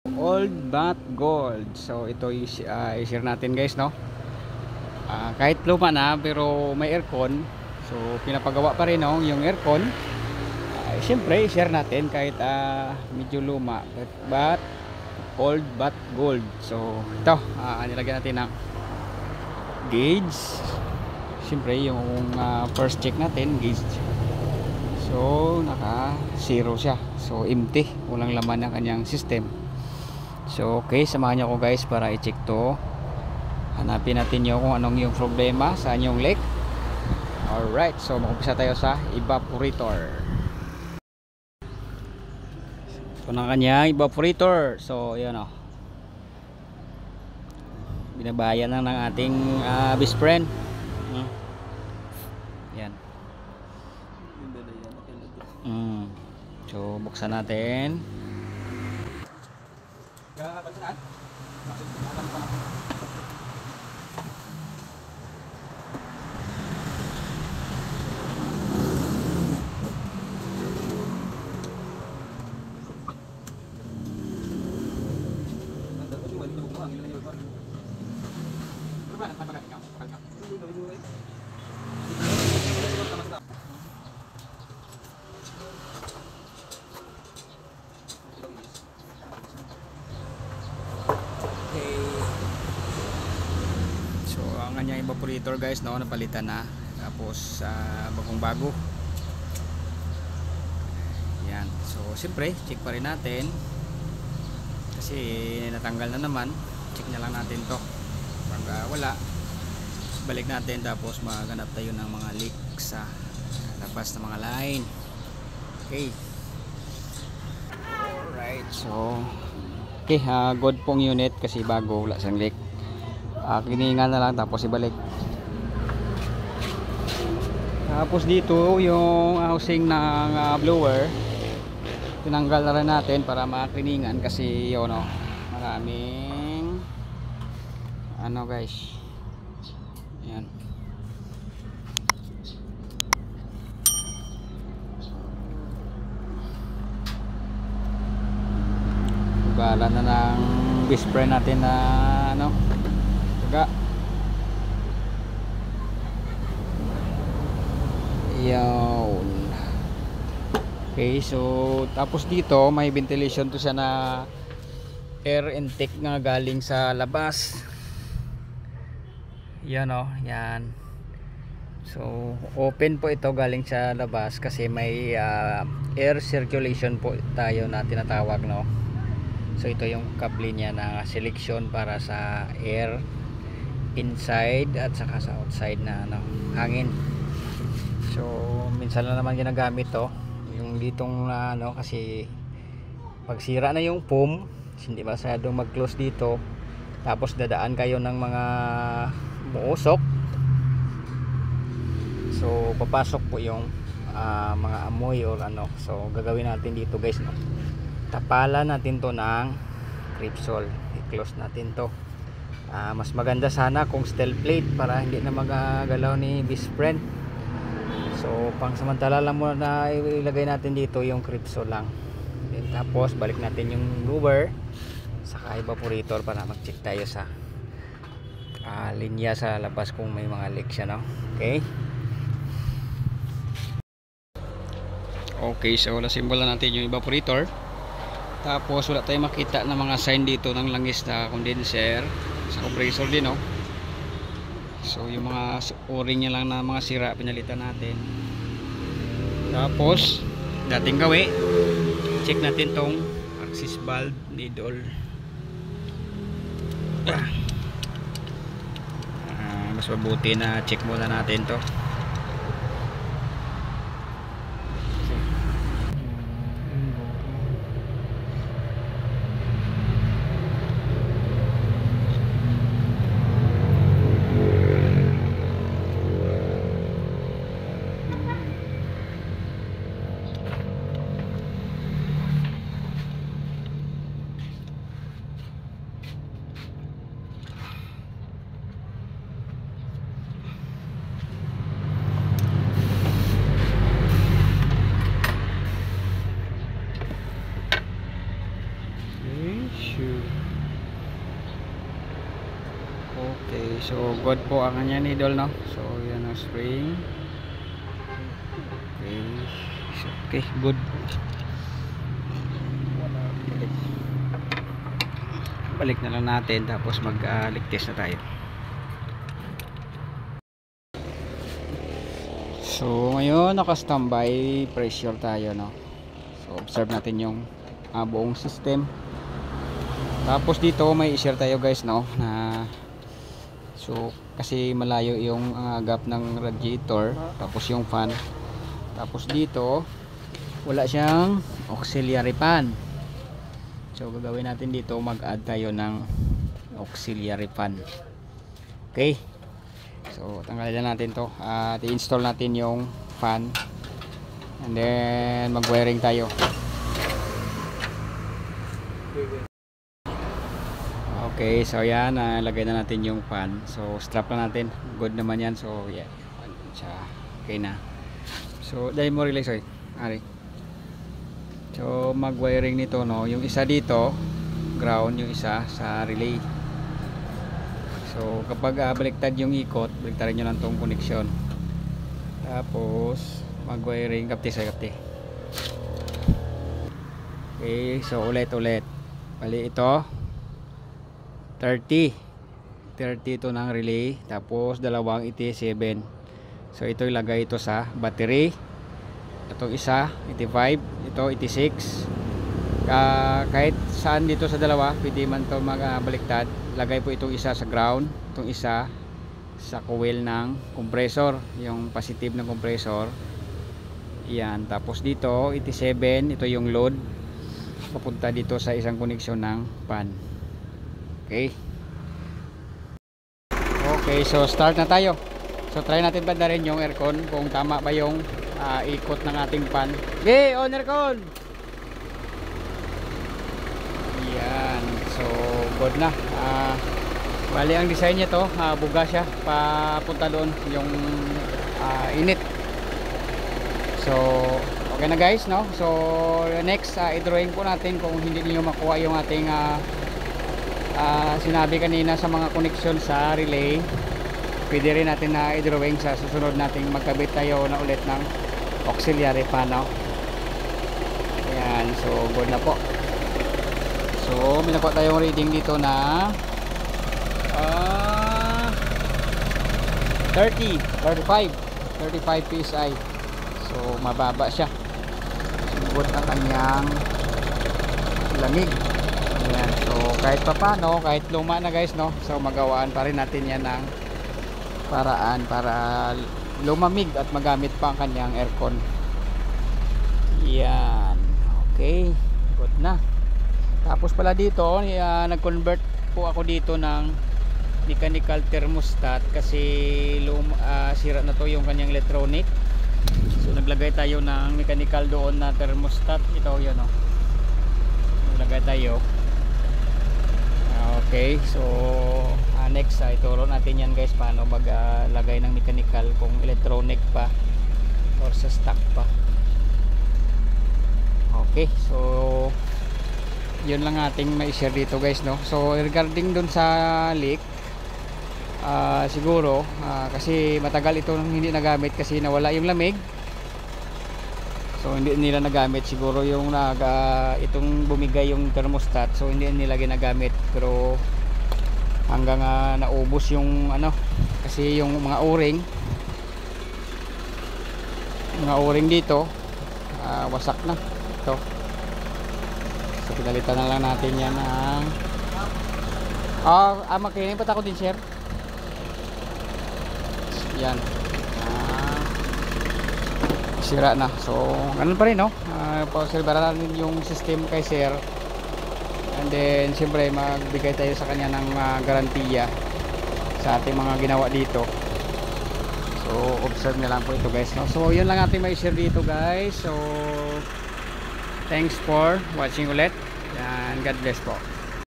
Old but gold. So ito i-share natin guys, no. Kahit luma na pero may aircon, so pinapagawa pa rin, no, yung aircon. Siyempre i-share natin kahit medyo luma, but old but gold. So ito, nilagyan natin ng gauge. Siyempre yung first check natin gauge, so naka 0 siya, so empty, walang laman ng kanyang system. So okay, samahan niyo ako guys para i-check to. Hanapin natin yung kung anong yung problema sa inyong leak. Alright, so mag-umpisa tayo sa evaporator. Ito na kanya evaporator. So yun o, binabayan lang ng ating best friend. Yan. So buksan natin. So ang kanyang evaporator guys, no, napalitan na. Tapos bagong bago. Yan. So siyempre check pa rin natin, kasi natanggal na naman. Check na lang natin to. Pag wala, balik natin, tapos maghanap tayo ng mga leak sa labas ng mga line. Okay. Alright, so okay, good pong unit kasi bago, wala siyang leak. Kiningan na lang tapos ibalik. Tapos dito yung housing ng blower, tinanggal na rin natin para makiningan kasi yun, no, maraming ano guys. Yan. Bala na ng best friend natin na ano, taga. Yun. Okay, so tapos dito may ventilation to siya na air intake nga galing sa labas. Yan o, yan. So open po ito galing sa labas kasi may air circulation po tayo na tinatawag, no. So ito yung kable niya na selection para sa air inside at saka sa outside na ano, hangin. So minsan lang naman ginagamit to, yung ditong ano, kasi pag sira na yung foam, hindi masyadong mag-close dito, tapos dadaan kayo ng mga muusok, so papasok po yung mga amoy or ano. So gagawin natin dito guys, no, tapalan natin to ng Crepsol, i-close natin to. Mas maganda sana kung steel plate para hindi na magagalaw ni best friend. So pang samantala lang muna na ilagay natin dito yung Crepsol lang. Then, tapos balik natin yung blower saka evaporator para mag check tayo sa linya sa labas kung may mga leak siya, no? Okay. Okay, so nasimbolan natin yung evaporator. Tapos wala tayong makita na mga sign dito ng langis na condenser sa compressor din, no? So yung mga o-ring niya lang na mga sira, pinalitan natin. Tapos dating gawi, check natin tong axis valve needle. Mas mabuti na check muna natin to. shoe. Okay, so good po ang kanya needle, no? So yan ang spring. Okay, so, okay, good. Balik na lang natin, tapos mag-leak test na tayo. So ngayon naka-standby pressure tayo, no? So observe natin yung buong system. Tapos dito may i-share tayo guys, no, na so kasi malayo yung gap ng radiator, tapos yung fan. Tapos dito wala siyang auxiliary fan. So gagawin natin dito, mag-add tayo ng auxiliary fan. Okay, so tanggalin natin to at i-install natin yung fan, and then mag-wiring tayo. Okay, so yan, lagay na natin yung fan. So strap lang natin, good naman yan. So yeah, okay na. So dahil mo relax, ari. So mag-wiring nito, no, yung isa dito ground, yung isa sa relay. So kapag baliktad yung ikot, baliktarin nyo lang tong connection. Tapos mag-wiring, kapti. Okay, so ulit bali ito 30 ito ng relay, tapos dalawang ET7. So ito ilagay ito sa battery. Itong isa ET5, ito ET6. Kahit saan dito sa dalawa pwede man to magbaliktad. Lagay po itong isa sa ground, itong isa sa coil ng compressor, yung positive ng compressor. Yan, tapos dito ET7, ito yung load papunta dito sa isang koneksyon ng fan. Okay. Okay, so start na tayo. So try natin ba na rin yung aircon kung tama ba yung ikot ng ating fan. Okay, on aircon. Yan. So good na. Bali ang design niya to, buga siya papunta doon yung init. So okay na guys, no? So next i-drawing po natin kung hindi niyo makuha yung ating sinabi kanina sa mga connection sa relay. Pwede rin natin na i-drawing sa susunod nating magkabit tayo na ulit ng auxiliary fan, no? Ayan, so good na po. So may nakuha tayong reading dito na 35 PSI. So mababa siya. Good ang kanyang lamig. Ayan, so kahit pa paano, kahit luma na guys, no, so magawaan pa rin natin yan ng paraan para lumamig at magamit pa ang kanyang aircon. Yan, okay, good na. Tapos pala dito nag-convert po ako dito ng mechanical thermostat kasi sira na to yung kanyang electronic. So naglagay tayo ng mechanical doon na thermostat. Ito yun, no, naglagay tayo. Okay, so next ituro natin yan guys, paano maglagay ng mechanical kung electronic pa or sa stock pa. Okay, so yun lang ating mai-share dito guys, no. So regarding dun sa leak, siguro kasi matagal ito hindi nagamit kasi nawala yung lamig. So hindi nila nagamit siguro yung itong bumigay yung thermostat, so hindi nila ginagamit. Pero hanggang naubos yung kasi yung mga o-ring dito wasak na ito. So pinalitan na lang natin yan ng makinig pa ako din, sir. Yan, sira na. So ganun pa rin, no, pausilbaran natin yung system kay sir, and then siyempre magbigay tayo sa kanya ng garantiya sa ating mga ginawa dito. So observe na lang po ito guys, no. So yun lang ating may share dito guys. So thanks for watching ulit, and God bless po.